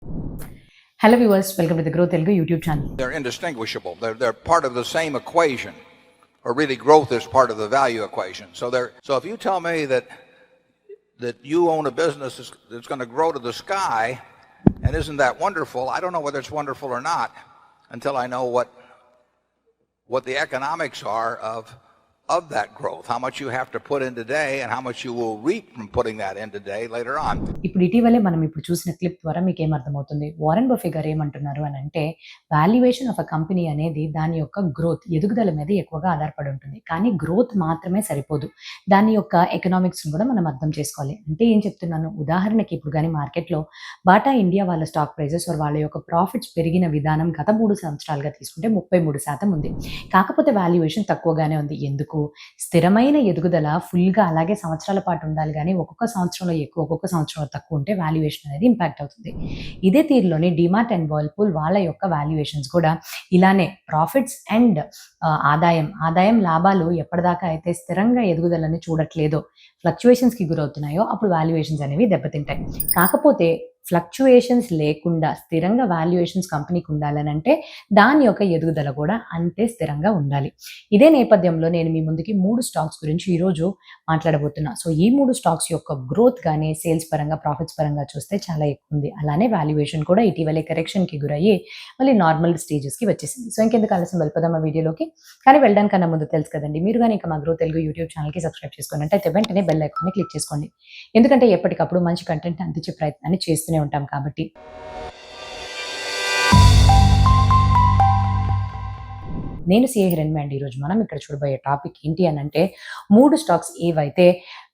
Hello viewers, welcome to the Growth Telugu YouTube channel. They're indistinguishable. They're part of the same equation, or really growth is part of the value equation. So if you tell me that you own a business that's going to grow to the sky, and isn't that wonderful? I don't know whether it's wonderful or not until I know what the economics are of that growth, how much you have to put in today and how much you will reap from putting that in today later on. ఇప్పుడు ఇటీవలే మనం ఇప్పుడు చూసిన clip ద్వారా మీకు ఏమర్థమవుతుంది, Warren buffet గారు ఏమంటున్నారు అని అంటే వాల్యుయేషన్ ఆఫ్ అ కంపెనీ అనేది దాని యొక్క గ్రోత్ ఎదుగుదల మీద ఎక్కువగా ఆధారపడి ఉంటుంది. కానీ గ్రోత్ మాత్రమే సరిపోదు, దాని యొక్క ఎకనామిక్స్ కూడా మనం అర్థం చేసుకోవాలి. అంటే ఏం చెప్తున్నాను, ఉదాహరణకి ఇప్పుడు కానీ మార్కెట్లో బాటా ఇండియా వాళ్ళ స్టాక్ ప్రైజెస్ వాళ్ళ యొక్క ప్రాఫిట్స్ పెరిగిన విధానం గత 3 సంవత్సరాలుగా తీసుకుంటే 33% ఉంది. కాకపోతే వాల్యుయేషన్ తక్కువగానే ఉంది. ఎందుకు? స్థిరమైన ఎదుగుదల ఫుల్గా అలాగే సంవత్సరాల పాటు ఉండాలి, కానీ ఒక్కొక్క సంవత్సరంలో ఎక్కువ ఒక్కొక్క సంవత్సరంలో తక్కువ ఉంటే వాల్యుయేషన్ అనేది ఇంపాక్ట్ అవుతుంది. ఇదే తీరులోనే డిమార్ట్ అండ్ వర్ల్పూల్ వాళ్ళ యొక్క వాల్యుయేషన్స్ కూడా ఇలానే ప్రాఫిట్స్ అండ్ ఆదాయం లాభాలు ఎప్పటిదాకా అయితే స్థిరంగా ఎదుగుదలని చూడట్లేదో, ఫ్లక్చువేషన్స్కి గురవుతున్నాయో అప్పుడు వాల్యుయేషన్స్ అనేవి దెబ్బతింటాయి. కాకపోతే ఫ్లక్చుయేషన్స్ లేకుండా స్థిరంగా వాల్యుయేషన్స్ కంపెనీకి ఉండాలని అంటే దాని యొక్క ఎదుగుదల కూడా అంతే స్థిరంగా ఉండాలి. ఇదే నేపథ్యంలో నేను మీ ముందుకి 3 స్టాక్స్ గురించి ఈరోజు మాట్లాడబోతున్నా. సో ఈ 3 స్టాక్స్ యొక్క గ్రోత్ కానీ సేల్స్ పరంగా ప్రాఫిట్స్ పరంగా చూస్తే చాలా ఎక్కువ ఉంది. అలానే వాల్యుయేషన్ కూడా ఇటీవలే కరెక్షన్కి గురయ్యి మళ్ళీ నార్మల్ స్టేజెస్కి వచ్చేసింది. సో ఇంకెందుకు ఆలస్యం, వెళ్ళిపోదాం ఆ వీడియోలోకి. కానీ వెళ్ళడానికన్నా ముందు తెలుసు కదండి, మీరు కానీ ఇంకా మా గ్రోత్ తెలుగు యూట్యూబ్ ఛానల్కి సబ్స్క్రైబ్ చేసుకోండి అంటే అయితే వెంటనే బెల్ ఐకాన్ని క్లిక్ చేసుకోండి. ఎందుకంటే ఎప్పటికప్పుడు మంచి కంటెంట్ అందించే ప్రయత్నాన్ని చేస్తూనే ఉంటాం కాబట్టి. నేను సిఏ హిరణ్య అండి. ఈరోజు మనం ఇక్కడ చూడబోయే టాపిక్ ఏంటి అని అంటే 3 స్టాక్స్ ఏవైతే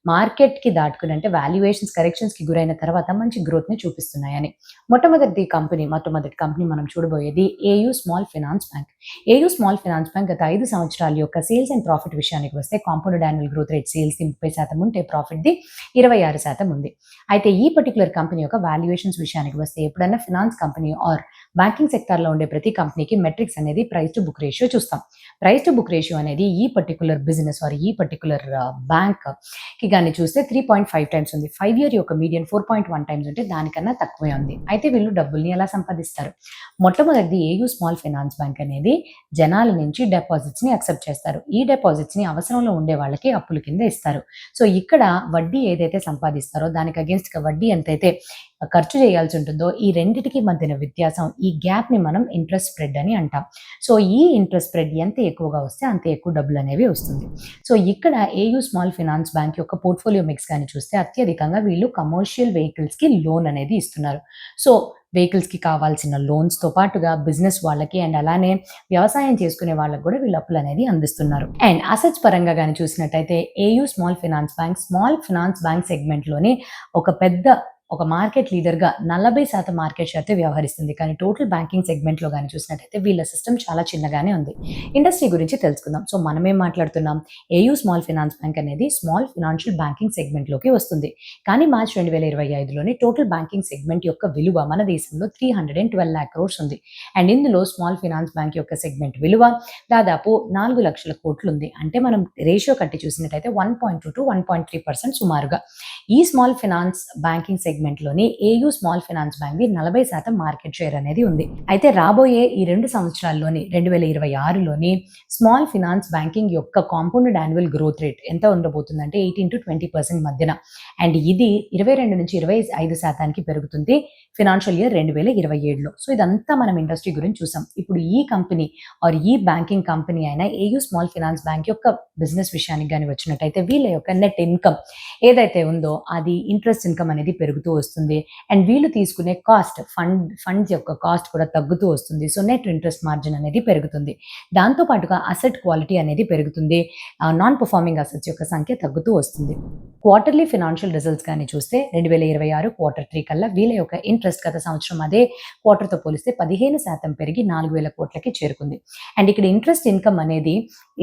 మార్కెట్కి దాటుకుని అంటే వాల్యుయేషన్స్ కరెక్షన్స్కి గురైన తర్వాత మంచి గ్రోత్ని చూపిస్తున్నాయని. మొట్టమొదటి కంపెనీ మనం చూడబోయేది AU small finance bank. AU small finance bank గత 5 సంవత్సరాల యొక్క సేల్స్ అండ్ ప్రాఫిట్ విషయానికి వస్తే కాంపౌండెడ్ యాన్యువల్ గ్రోత్ రేట్ సేల్స్ది 30% ఉంటే ప్రాఫిట్ది 26% ఉంది. అయితే ఈ పర్టికులర్ కంపెనీ యొక్క వాల్యుయేషన్స్ విషయానికి వస్తే ఎప్పుడైనా ఫినాన్స్ కంపెనీ ఆర్ బ్యాంకింగ్ సెక్టార్లో ఉండే ప్రతి కంపెనీకి మెట్రిక్స్ అనేది ప్రైస్ టు బుక్ రేషియో చూస్తాం. ప్రైస్ టు బుక్ రేషియో అనేది ఈ పర్టికులర్ బిజినెస్ ఆర్ ఈ పర్టికులర్ బ్యాంక్కి కానీ చూస్తే 3.5 టైమ్స్ ఉంది. 5 ఇయర్ యొక్క మీడియన్ 4.1 టైమ్స్ ఉంటే దానికన్నా తక్కువే ఉంది. అయితే వీళ్ళు డబ్బుల్ని ఎలా సంపాదిస్తారు? మొట్టమొదటిది ఏయూ స్మాల్ ఫైనాన్స్ బ్యాంక్ అనేది జనాల నుంచి డిపాజిట్స్ని యాక్సెప్ట్ చేస్తారు. ఈ డిపాజిట్స్ని అవసరంలో ఉండే వాళ్ళకి అప్పుల కింద ఇస్తారు. సో ఇక్కడ వడ్డీ ఏదైతే సంపాదిస్తారో దానికి అగేన్స్ట్గా వడ్డీ ఎంతైతే ఖర్చు చేయాల్సి ఉంటుందో ఈ రెండిటికి మధ్యన వ్యత్యాసం, ఈ గ్యాప్ని మనం ఇంట్రెస్ట్ స్ప్రెడ్ అని అంటాం. సో ఈ ఇంట్రెస్ట్ స్ప్రెడ్ ఎంత ఎక్కువగా వస్తే అంత ఎక్కువ డబ్బులు అనేవి వస్తుంది. సో ఇక్కడ ఏయూ స్మాల్ ఫైనాన్స్ బ్యాంక్ యొక్క పోర్ట్ఫోలియో మిక్స్ కానీ చూస్తే అత్యధికంగా వీళ్ళు కమర్షియల్ వెహికల్స్కి లోన్ అనేది ఇస్తున్నారు. సో వెహికల్స్కి కావాల్సిన లోన్స్తో పాటుగా బిజినెస్ వాళ్ళకి అండ్ అలానే వ్యవసాయం చేసుకునే వాళ్ళకి కూడా వీళ్ళు అప్పులు అనేది అందిస్తున్నారు. అండ్ అసెట్స్ పరంగా కానీ చూసినట్టయితే ఏయూ స్మాల్ ఫైనాన్స్ బ్యాంక్ సెగ్మెంట్లోని ఒక మార్కెట్ లీడర్గా 40% మార్కెట్ షేర్తో వ్యవహరిస్తుంది. కానీ టోటల్ బ్యాంకింగ్ సెగ్మెంట్లో కానీ చూసినట్టయితే వీళ్ళ సిస్టమ్ చాలా చిన్నగానే ఉంది. ఇండస్ట్రీ గురించి తెలుసుకుందాం. సో మనమేం మాట్లాడుతున్నాం, ఏయూ స్మాల్ ఫైనాన్స్ బ్యాంక్ అనేది స్మాల్ ఫినాన్షియల్ బ్యాంకింగ్ సెగ్మెంట్లోకి వస్తుంది. కానీ మార్చ్ 2025లోని టోటల్ బ్యాంకింగ్ సెగ్మెంట్ యొక్క విలువ మన దేశంలో 312 lakh crores ఉంది. అండ్ ఇందులో స్మాల్ ఫైనాన్స్ బ్యాంక్ యొక్క సెగ్మెంట్ విలువ దాదాపు 4 లక్షల కోట్లు ఉంది. అంటే మనం రేషియో కట్టి చూసినట్టయితే 1.2 to 1.3% సుమారుగా. ఈ స్మాల్ ఫైనాన్స్ బ్యాంకింగ్ సెగ్మెంట్లోని ఏయూ స్మాల్ ఫైనాన్స్ బ్యాంక్ది 40% మార్కెట్ షేర్ అనేది ఉంది. అయితే రాబోయే ఈ 2 సంవత్సరాల్లోని 2026లోని స్మాల్ ఫైనాన్స్ బ్యాంకింగ్ యొక్క కాంపౌండెడ్ యాన్యువల్ గ్రోత్ రేట్ ఎంత ఉండబోతుందంటే 18 to 20% మధ్యన. అండ్ ఇది 22 నుంచి 25% పెరుగుతుంది ఫినాన్షియల్ ఇయర్ 2027లో. సో ఇదంతా మనం ఇండస్ట్రీ గురించి చూసాం. ఇప్పుడు ఈ కంపెనీ ఆర్ ఈ బ్యాంకింగ్ కంపెనీ అయిన ఏయూ స్మాల్ ఫైనాన్స్ బ్యాంక్ యొక్క బిజినెస్ విషయానికి కానీ వచ్చినట్టయితే వీళ్ళ యొక్క నెట్ ఇన్కమ్ ఏదైతే ఉందో అది ఇంట్రెస్ట్ ఇన్కమ్ అనేది పెరుగుతూ వస్తుంది. అండ్ వీళ్ళు తీసుకునే ఫండ్స్ యొక్క కాస్ట్ కూడా తగ్గుతూ వస్తుంది. సో నెట్ ఇంట్రెస్ట్ మార్జిన్ అనేది పెరుగుతుంది. దాంతోపాటుగా అసెట్ క్వాలిటీ అనేది పెరుగుతుంది. నాన్ పర్ఫార్మింగ్ అసెట్స్ యొక్క సంఖ్య తగ్గుతూ వస్తుంది. క్వార్టర్లీ ఫినాన్షియల్ రిజల్ట్స్ కానీ చూస్తే 2026 Q3 కల్లా వీళ్ళ యొక్క ఇంట్రెస్ట్ గత సంవత్సరం అదే క్వార్టర్తో పోలిస్తే 15% పెరిగి 4,000 కోట్లకి చేరుకుంది. అండ్ ఇక్కడ ఇంట్రెస్ట్ ఇన్కమ్ అనేది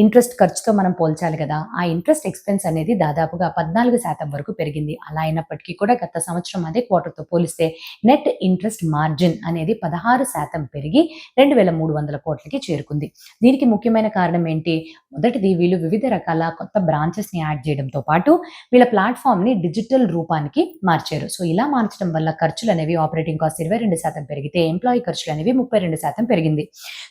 ఇంట్రెస్ట్ ఖర్చుతో మనం పోల్చాలి కదా, ఆ ఇంట్రెస్ట్ ఎక్స్పెన్స్ అనేది దాదాపుగా 14% వరకు పెరిగింది. అలా అయినప్పటికీ కూడా గత సంవత్సరం సంవత్సరం అదే క్వార్టర్తో పోలిస్తే నెట్ ఇంట్రెస్ట్ మార్జిన్ అనేది 16% పెరిగి 2,300 కోట్లకి చేరుకుంది. దీనికి ముఖ్యమైన కారణం ఏంటి? మొదటిది వీళ్ళు వివిధ రకాల కొత్త బ్రాంచెస్ని యాడ్ చేయడంతో పాటు వీళ్ళ ప్లాట్ఫామ్ని డిజిటల్ రూపానికి మార్చారు. సో ఇలా మార్చడం వల్ల ఖర్చులు అనేవి ఆపరేటింగ్ కాస్ట్ 22% పెరిగితే ఎంప్లాయీ ఖర్చులు అనేవి 32% పెరిగింది.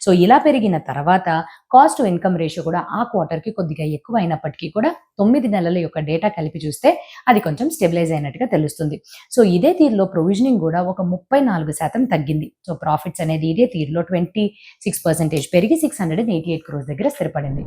సో ఇలా పెరిగిన తర్వాత కాస్ట్ టు ఇన్కమ్ రేషియో కూడా ఆ క్వార్టర్కి కొద్దిగా ఎక్కువ అయినప్పటికీ కూడా 9 నెలల యొక్క డేటా కలిపి చూస్తే అది కొంచెం స్టెబిలైజ్ అయినట్టుగా తెలుస్తుంది. సో ఇదే తీరులో ప్రొవిజనింగ్ కూడా ఒక 34% తగ్గింది. సో ప్రాఫిట్స్ అనేది ఇదే తీరులో 26% పెరిగి 688 crores దగ్గర స్థిరపడింది.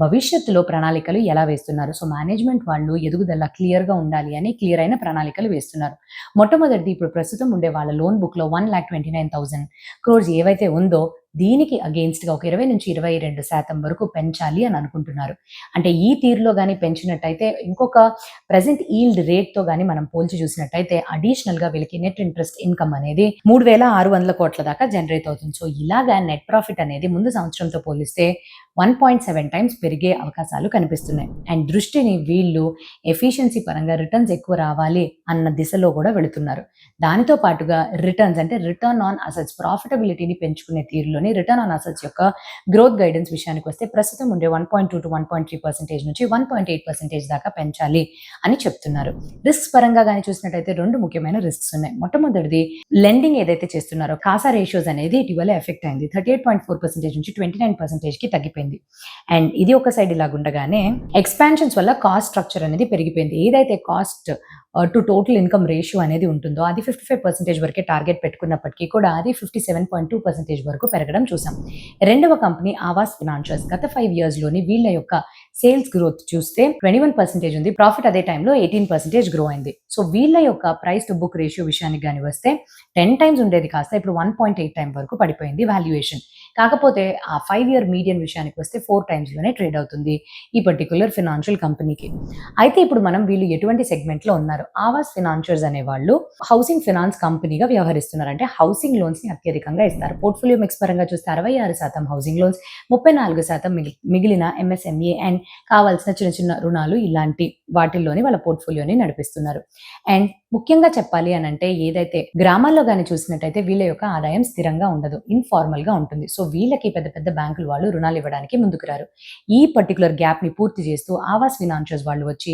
భవిష్యత్తులో ప్రణాళికలు ఎలా వేస్తున్నారు? సో మేనేజ్మెంట్ వాళ్ళు ఎదుగుదల క్లియర్గా ఉండాలి అని క్లియర్ అయిన ప్రణాళికలు వేస్తున్నారు. మొట్టమొదటిది ఇప్పుడు ప్రస్తుతం ఉండే వాళ్ళ లోన్ బుక్లో 1,29,000 crores ఏవైతే ఉందో దీనికి అగెయిన్స్ట్గా ఒక 20-22% వరకు పెంచాలి అని అనుకుంటున్నారు. అంటే ఈ తీరులో కానీ పెంచినట్టయితే ఇంకొక ప్రెసెంట్ ఈల్డ్ రేట్తో కానీ మనం పోల్చి చూసినట్టయితే అడిషనల్గా వీళ్ళకి నెట్ ఇంట్రెస్ట్ ఇన్కమ్ అనేది 3,600 కోట్ల దాకా జనరేట్ అవుతుంది. సో ఇలాగా నెట్ ప్రాఫిట్ అనేది ముందు సంవత్సరంతో పోలిస్తే 1.7 times పెరిగే అవకాశాలు కనిపిస్తున్నాయి. అండ్ దృష్టిని వీళ్ళు ఎఫిషియన్సీ పరంగా రిటర్న్స్ ఎక్కువ రావాలి అన్న దిశలో కూడా వెళుతున్నారు. దానితో పాటుగా రిటర్న్స్ అంటే రిటర్న్ ఆన్ అసెట్స్ ప్రాఫిటబిలిటీని పెంచుకునే తీరులోని రిటర్న్ ఆన్ అసెట్స్ యొక్క గ్రోత్ గైడెన్స్ విషయానికి వస్తే ప్రస్తుతం ఉండే 1.2 to 1.3% నుంచి 1.8% దాకా పెంచాలి అని చెప్తున్నారు. రిస్క్ పరంగా కానీ చూసినట్టయితే 2 ముఖ్యమైన రిస్క్స్ ఉన్నాయి. మొట్టమొదటిది లెండింగ్ ఏదైతే చేస్తున్నారో కాసా రేషియోస్ అనేది ఇటీవల ఎఫెక్ట్ అయింది. 38.4% నుంచి 29%కి తగ్గిపోయింది. అండ్ ఇది ఒక సైడ్ ఇలాగుండగానే ఎక్స్పాన్షన్స్ వల్ల కాస్ట్ స్ట్రక్చర్ అనేది పెరిగిపోయింది. ఏదైతే cost to total income ratio అనేది ఉంటుందో అది 55% వరకే టార్గెట్ పెట్టుకున్నప్పటికీ కూడా అది 57.2% వరకు పెరగడం చూసాం. రెండవ కంపెనీ ఆవాస్ ఫినాన్షియల్స్ గత 5 yearsలోని వీళ్ళ యొక్క సేల్స్ గ్రోత్ చూస్తే 21% ఉంది. ప్రాఫిట్ అదే టైంలో 18% గ్రో అయింది. సో వీళ్ళ యొక్క ప్రైస్ టు బుక్ రేషియో విషయానికి కానీ వస్తే 10 times ఉండేది కాస్త ఇప్పుడు 1.8 times వరకు పడిపోయింది వాల్యుయేషన్. కాకపోతే ఆ 5-year మీడియన్ విషయానికి వస్తే 4 timesలోనే ట్రేడ్ అవుతుంది ఈ పర్టికులర్ ఫినాన్షియల్ కంపెనీకి. అయితే ఇప్పుడు మనం వీళ్ళు ఎటువంటి సెగ్మెంట్లో ఉన్నారు? ఆవాస్ ఫినాన్షియల్స్ అనే వాళ్ళు హౌసింగ్ ఫినాన్స్ కంపెనీగా వ్యవహరిస్తున్నారు. అంటే హౌసింగ్ లోన్స్ ని అత్యధికంగా ఇస్తారు. పోర్ట్ఫోలియో మిక్స్ పరంగా చూస్తే 66% హౌసింగ్ లోన్స్, 34% మిగిలిన ఎంఎస్ఎంఈ అండ్ కావాల్సిన చిన్న చిన్న రుణాలు ఇలాంటి వాటిల్లోని వాళ్ళ పోర్ట్ఫోలియోని నడిపిస్తున్నారు. అండ్ ముఖ్యంగా చెప్పాలి అని అంటే ఏదైతే గ్రామాల్లో కానీ చూసినట్టయితే వీళ్ళ యొక్క ఆదాయం స్థిరంగా ఉండదు, ఇన్ఫార్మల్ గా ఉంటుంది. సో వీళ్ళకి పెద్ద పెద్ద బ్యాంకులు వాళ్ళు రుణాలు ఇవ్వడానికి ముందుకు రారు. ఈ పర్టికులర్ గ్యాప్ ని పూర్తి చేస్తూ ఆవాస్ ఫినాన్షియల్స్ వాళ్ళు వచ్చి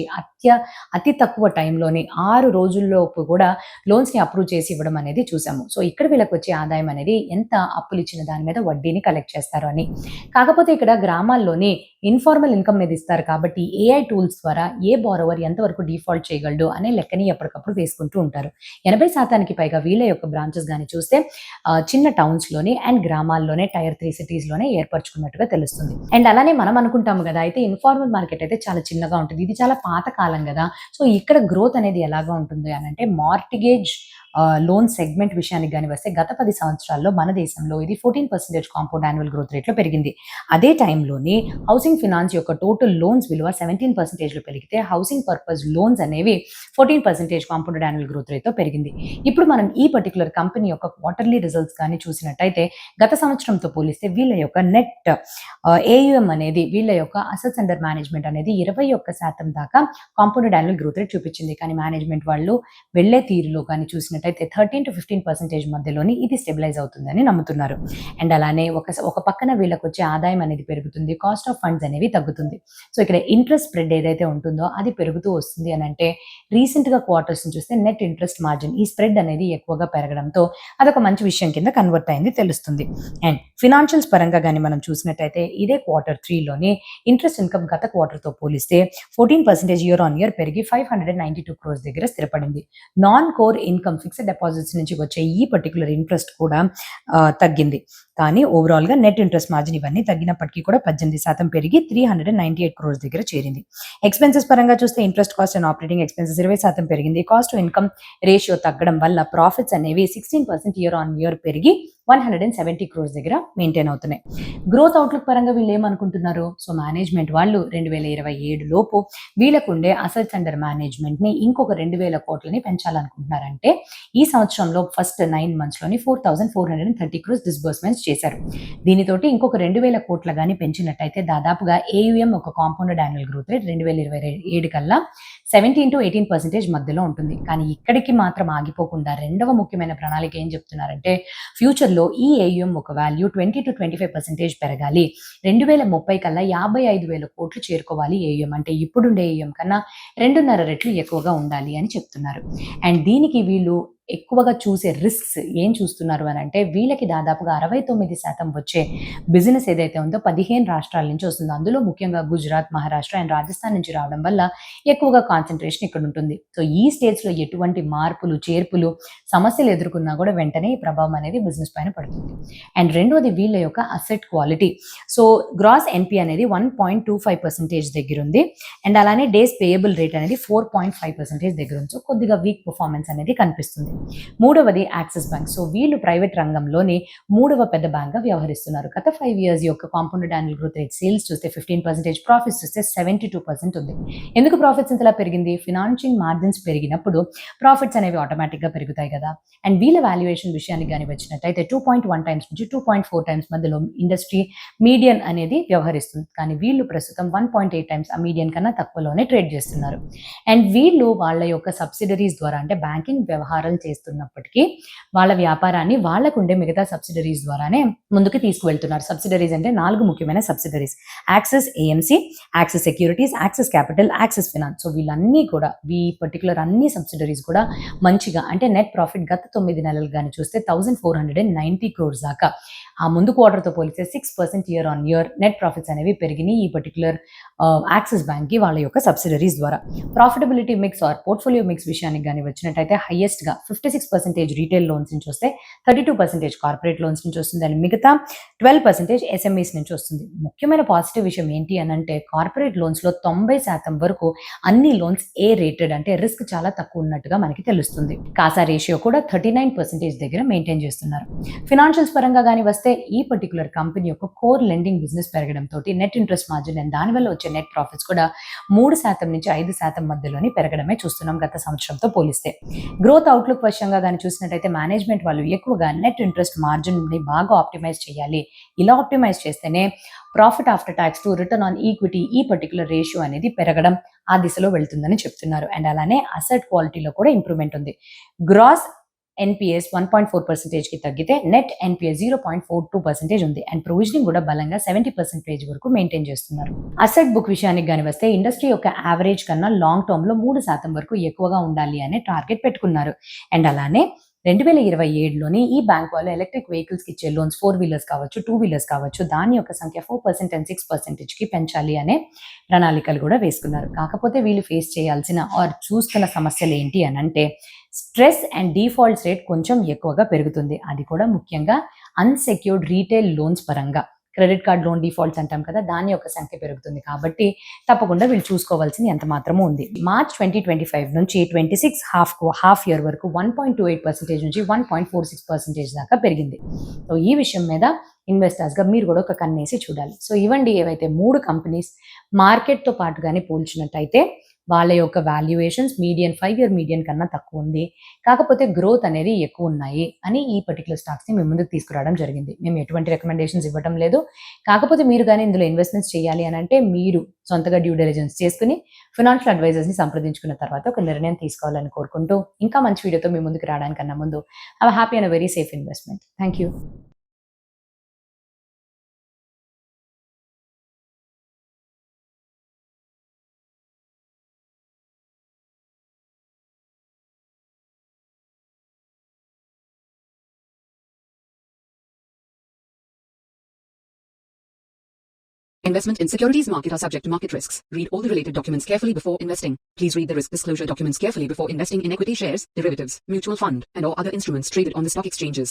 అతి తక్కువ టైంలోని 6 రోజుల్లోపు కూడా లోన్స్ ని అప్రూవ్ చేసి ఇవ్వడం అనేది చూసాము. సో ఇక్కడ వీళ్ళకి వచ్చే ఆదాయం అనేది ఎంత అప్పులు ఇచ్చిన దాని మీద వడ్డీని కలెక్ట్ చేస్తారు అని. కాకపోతే ఇక్కడ గ్రామాల్లోని ఇన్ఫార్మల్ ఇన్కమ్ మీద ఇస్తారు కాబట్టి ఏఐ టూల్స్ ద్వారా ఏ బారోవర్ ఎంతవరకు డిఫాల్ట్ చేయగలడు అనే లెక్కని ఎప్పటికప్పుడు వేసుకుంటూ ఉంటారు. 80% పైగా వీళ్ళ యొక్క బ్రాంచెస్ కానీ చూస్తే చిన్న టౌన్స్ లోని అండ్ గ్రామాల్లోనే Tier 3 cities లోనే ఏర్పరచుకున్నట్టుగా తెలుస్తుంది. అండ్ అలానే మనం అనుకుంటాము కదా, అయితే ఇన్ఫార్మల్ మార్కెట్ అయితే చాలా చిన్నగా ఉంటుంది, ఇది చాలా పాత కాలం కదా. సో ఇక్కడ గ్రోత్ అనేది ఎలాగా ఉంటుంది అని అంటే మార్టిగేజ్ లోన్ సెగ్మెంట్ విషయానికి కానీ వస్తే గత 10 సంవత్సరాల్లో మన దేశంలో ఇది 14% కాంపౌండ్ యాన్యువల్ గ్రోత్ రేట్లో పెరిగింది. అదే టైంలోని హౌసింగ్ ఫినాన్స్ యొక్క టోటల్ లోన్స్ విలువ 17% పెరిగితే హౌసింగ్ పర్పస్ లోన్స్ అనేవి 14% కాంపౌండ్ యాన్యువల్ గ్రోత్ రేట్తో పెరిగింది. ఇప్పుడు మనం ఈ పర్టికులర్ కంపెనీ యొక్క క్వార్టర్లీ రిజల్ట్స్ కానీ చూసినట్టయితే గత సంవత్సరంతో పోలిస్తే వీళ్ళ యొక్క నెట్ ఏయుఎం అనేది వీళ్ళ యొక్క అసెట్స్ అండర్ మేనేజ్మెంట్ అనేది 21% దాకా కాంపౌండ్ యాన్యువల్ గ్రోత్ రేట్ చూపించింది. కానీ మేనేజ్మెంట్ వాళ్ళు వెళ్లే తీరులో కానీ చూసినట్టయితే 13 to 15% మధ్యలోని ఇది స్టెబిలైజ్ అవుతుందని నమ్ముతున్నారు. అండ్ అలానే ఒక పక్కన వీళ్ళకి వచ్చే ఆదాయం అనేది పెరుగుతుంది, కాస్ట్ ఆఫ్ ఫండ్స్ అనేవి తగ్గుతుంది. సో ఇక్కడ ఇంట్రెస్ట్ స్ప్రెడ్ ఏదైతే ఉంటుందో అది పెరుగుతూ వస్తుంది అని అంటే రీసెంట్ గా క్వార్టర్స్ చూస్తే నెట్ ఇంట్రెస్ట్ మార్జిన్ ఈ స్ప్రెడ్ అనేది ఎక్కువగా పెరగడంతో అదొక మంచి విషయం కింద కన్వర్ట్ అయింది తెలుస్తుంది. అండ్ ఫినాన్షియల్స్ పరంగా కానీ మనం చూసినట్టయితే ఇదే Q3లోని ఇంట్రెస్ట్ ఇన్కమ్ గత క్వార్టర్తో పోలిస్తే 14% year-on-year పెరిగి 592 crores దగ్గర స్థిరపడింది. Non core income fixed deposits నుంచి వచ్చే ఈ పర్టికులర్ ఇంట్రెస్ట్ కూడా తగ్గింది. కానీ ఓవరాల్ గా నెట్ ఇంట్రెస్ట్ మార్జిన్ ఇవన్నీ తగ్గినప్పటికీ కూడా 18% పెరిగి 398 crores దగ్గర చేరింది. ఎక్స్పెన్సెస్ పరంగా చూస్తే interest cost and operating expenses 20% పెరిగింది. కాస్ట్ టు ఇన్కమ్ రేషియో తగ్గడం వల్ల ప్రాఫిట్స్ అనేవి 16% year-on-year పెరిగి 170 crores దగ్గర మెయింటైన్ అవుతున్నాయి. గ్రోత్ అవుట్లుక్ పరంగా వీళ్ళు ఏమనుకుంటున్నారు? సో మేనేజ్మెంట్ వాళ్ళు 2027 లోపు వీళ్ళకుండే అసెట్స్ అండర్ మేనేజ్మెంట్ ని ఇంకొక 2,000 కోట్లని పెంచాలనుకుంటున్నారంటే ఈ సంవత్సరంలో ఫస్ట్ 9 months లోని 4,430 crores డిస్బర్స్మెంట్స్ చేశారు. దీనితోటి ఇంకొక 2,000 కోట్ల గాని పెంచినట్టయితే దాదాపుగా AUM ఒక కాంపౌండెడ్ యాన్యువల్ గ్రోత్ రేట్ 2027 కల్లా 17-18% మధ్యలో ఉంటుంది. కానీ ఇక్కడికి మాత్రం ఆగిపోకుండా రెండవ ముఖ్యమైన ప్రణాళిక ఏం చెప్తున్నారంటే ఫ్యూచర్లో ఈ AUM ఒక వాల్యూ 20-25% పెరగాలి. 2030 కల్లా 55,000 కోట్లు చేరుకోవాలి AUM. అంటే ఇప్పుడుండే AUM కన్నా 2.5 రెట్లు ఎక్కువగా ఉండాలి అని చెప్తున్నారు. అండ్ దీనికి వీళ్ళు ఎక్కువగా చూసే రిస్క్స్ ఏం చూస్తున్నారు అని అంటే వీళ్ళకి దాదాపుగా 69% వచ్చే బిజినెస్ ఏదైతే ఉందో 15 రాష్ట్రాల నుంచి వస్తుందో అందులో ముఖ్యంగా గుజరాత్, మహారాష్ట్ర అండ్ రాజస్థాన్ నుంచి రావడం వల్ల ఎక్కువగా కాన్సన్ట్రేషన్ ఇక్కడ ఉంటుంది. సో ఈ స్టేట్స్లో ఎటువంటి మార్పులు చేర్పులు సమస్యలు ఎదుర్కొన్నా కూడా వెంటనే ఈ ప్రభావం అనేది బిజినెస్ పైన పడుతుంది. అండ్ రెండోది వీళ్ళ యొక్క asset quality. So gross NP అనేది 1.25% దగ్గర ఉంది. అండ్ అలానే డేస్ పేయబుల్ రేట్ అనేది 4.5% దగ్గర ఉంది. సో కొద్దిగా వీక్ పర్ఫార్మెన్స్ అనేది కనిపిస్తుంది. మూడవది యాక్సిస్ బ్యాంక్. సో వీళ్ళు ప్రైవేట్ రంగంలోని మూడవ పెద్ద బ్యాంక్ గా వ్యవహరిస్తున్నారు. గత 5 years యొక్క compounded annual growth rate sales చూస్తే 15%, ప్రాఫిట్స్ చూస్తే 72% ఉంది. ఎందుకు ప్రాఫిట్స్ ఇంతలా పెరిగింది? ఫినాన్షియల్ మార్జిన్స్ పెరిగినప్పుడు ప్రాఫిట్స్ అనేవి ఆటోమేటిక్ గా పెరుగుతాయి కదా. అండ్ వీళ్ళ వాల్యుయేషన్ విషయానికి కానీ వచ్చినట్టయితే 2.1 times నుంచి 2.4 times మధ్యలో ఇండస్ట్రీ మీడియన్ అనేది వ్యవహరిస్తుంది. కానీ వీళ్ళు ప్రస్తుతం 1.8 times ఆ మీడియన్ కన్నా తక్కువలోనే ట్రేడ్ చేస్తున్నారు. అండ్ వీళ్ళు వాళ్ళ యొక్క సబ్సిడరీస్ ద్వారా అంటే బ్యాంకింగ్ వ్యవహారాలు చేస్తున్నప్పటికీ వాళ్ళ వ్యాపారాన్ని వాళ్ళకుండే మిగతా సబ్సిడరీస్ ద్వారానే ముందుకు తీసుకువెళ్తున్నారు. సబ్సిడరీస్ అంటే 4 ముఖ్యమైన subsidiaries: Axis AMC, Axis securities, Axis capital, Axis finance. So వీళ్ళన్నీ కూడా పర్టికులర్ అన్ని సబ్సిడరీస్ కూడా మంచిగా అంటే నెట్ ప్రాఫిట్ గత 9 నెలలు కానీ చూస్తే 1,490 crores దాకా ఆ ముందు క్వార్టర్తో పోలిస్తే 6% year on year net profits అనేవి పెరిగినాయి ఈ పర్టికులర్ యాక్సిస్ బ్యాంక్కి వాళ్ళ యొక్క సబ్సిడరీస్ ద్వారా. Profitability mix or portfolio mix విషయానికి కానీ వచ్చినట్టయితే హైయెస్ట్గా 56% రీటైల్ లోన్స్ నుంచి వస్తే 32% కార్పొరేట్ లోన్స్ నుంచి వస్తుంది అని మిగతా 12% SMEs నుంచి వస్తుంది. ముఖ్యమైన పాజిటివ్ విషయం ఏంటి అని అంటే కార్పొరేట్ లోన్స్లో 90% వరకు అన్ని లోన్స్ A రేటెడ్ అంటే రిస్క్ చాలా తక్కువ ఉన్నట్టుగా మనకి తెలుస్తుంది. కాసా రేషియో కూడా 39% దగ్గర మెయింటైన్ చేస్తున్నారు. ఫినాన్షియల్స్ పరంగా కానీ వస్తే ఈ పర్టికులర్ కంపెనీ యొక్క కోర్ లెండింగ్ బిజినెస్ పెరగడంతో నెట్ ఇంట్రెస్ట్ మార్జిన్ అండ్ దానివల్ల వచ్చే నెట్ ప్రాఫిట్స్ కూడా 3% నుంచి 5% మధ్యలోని పెరగడమే చూస్తున్నాం గత సంవత్సరంతో పోలిస్తే. గ్రోత్ అవుట్లుక్ వశంగా కానీ చూసినట్టయితే మేనేజ్మెంట్ వాళ్ళు ఎక్కువగా నెట్ ఇంట్రెస్ట్ మార్జిన్ ని బాగా ఆప్టిమైజ్ చేయాలి. ఇలా ఆప్టిమైజ్ చేస్తేనే profit after tax to return on equity ఈ పర్టికులర్ రేషియో అనేది పెరగడం ఆ దిశలో వెళ్తుందని చెప్తున్నారు. అండ్ అలానే అసెట్ క్వాలిటీలో కూడా ఇంప్రూవ్మెంట్ ఉంది. గ్రాస్ NPS 1.4% కి తగ్గితే నెట్ NPS 0.42% ఉంది. అండ్ ప్రొవిజనింగ్ కూడా బలంగా 70% వరకు మెయింటైన్ చేస్తున్నారు. అసెట్ బుక్ విషయానికి కానీ వస్తే ఇండస్ట్రీ యొక్క యావరేజ్ కన్నా లాంగ్ టర్మ్ లో 3% వరకు ఎక్కువగా ఉండాలి అనే టార్గెట్ పెట్టుకున్నారు. అండ్ అలానే 2027లోని ఈ బ్యాంక్ వాళ్ళు ఎలక్ట్రిక్ వెహికల్స్కి ఇచ్చే లోన్స్ 4 వీలర్స్ కావచ్చు, 2 వీలర్స్ కావచ్చు దాని యొక్క సంఖ్య 4% and 6%కి పెంచాలి అనే ప్రణాళికలు కూడా వేసుకున్నారు. కాకపోతే వీళ్ళు ఫేస్ చేయాల్సిన ఆర్ చూస్తున్న సమస్యలు ఏంటి అని అంటే స్ట్రెస్ అండ్ డిఫాల్ట్స్ రేట్ కొంచెం ఎక్కువగా పెరుగుతుంది. అది కూడా ముఖ్యంగా అన్సెక్యూర్డ్ రీటైల్ లోన్స్ పరంగా. క్రెడిట్ కార్డ్ లోన్ డిఫాల్ట్స్ అంటాం కదా దాని యొక్క సంఖ్య పెరుగుతుంది కాబట్టి తప్పకుండా వీళ్ళు చూసుకోవాల్సింది ఎంత మాత్రమూ ఉంది. మార్చ్ 2025 నుంచి 26 హాఫ్ ఇయర్ వరకు 1.28% నుంచి 1.46% దాకా పెరిగింది. సో ఈ విషయం మీద ఇన్వెస్టర్స్గా మీరు కూడా ఒక కన్నేసి చూడాలి. సో ఇవ్వండి ఏవైతే 3 కంపెనీస్ మార్కెట్తో పాటుగానే పోల్చినట్టయితే వాళ్ళ యొక్క వాల్యుయేషన్స్ మీడియన్ 5 year మీడియన్ కన్నా తక్కువ ఉంది. కాకపోతే గ్రోత్ అనేది ఎక్కువ ఉన్నాయి అని ఈ పర్టికులర్ స్టాక్స్ని మేము ముందుకు తీసుకురావడం జరిగింది. మేము ఎటువంటి రికమెండేషన్స్ ఇవ్వడం లేదు. కాకపోతే మీరు కానీ ఇందులో ఇన్వెస్ట్మెంట్స్ చేయాలి అని అంటే మీరు సొంతగా డ్యూ డెలిజెన్స్ చేసుకుని ఫినాన్షియల్ అడ్వైజర్స్ని సంప్రదించుకున్న తర్వాత ఒక నిర్ణయం తీసుకోవాలని కోరుకుంటూ ఇంకా మంచి వీడియోతో మీ ముందుకు రావడానికన్నా ముందు have happy and very safe investment. Thank you. Investment in securities market are subject to market risks. Read all the related documents carefully before investing. Please read the risk disclosure documents carefully before investing in equity shares, derivatives, mutual fund, and or other instruments traded on the stock exchanges.